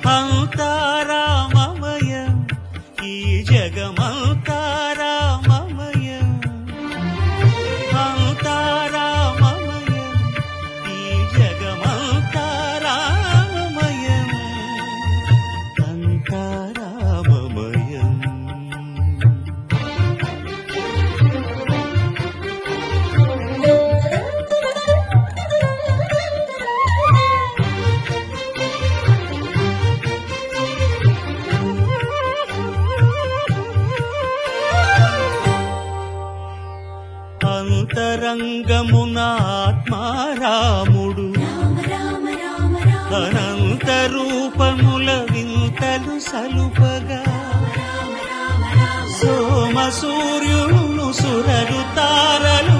అంతా రామమయం ఈ జగమంతా రామమయం అంతా రామమయం ఈ జగమంతా రామమయం అంతా రామమయం. అంతరంగమున ఆత్మారాముడు అనంత రూపముల వింతలు సలుపగా సోమ సూర్యులు సురలు తారలు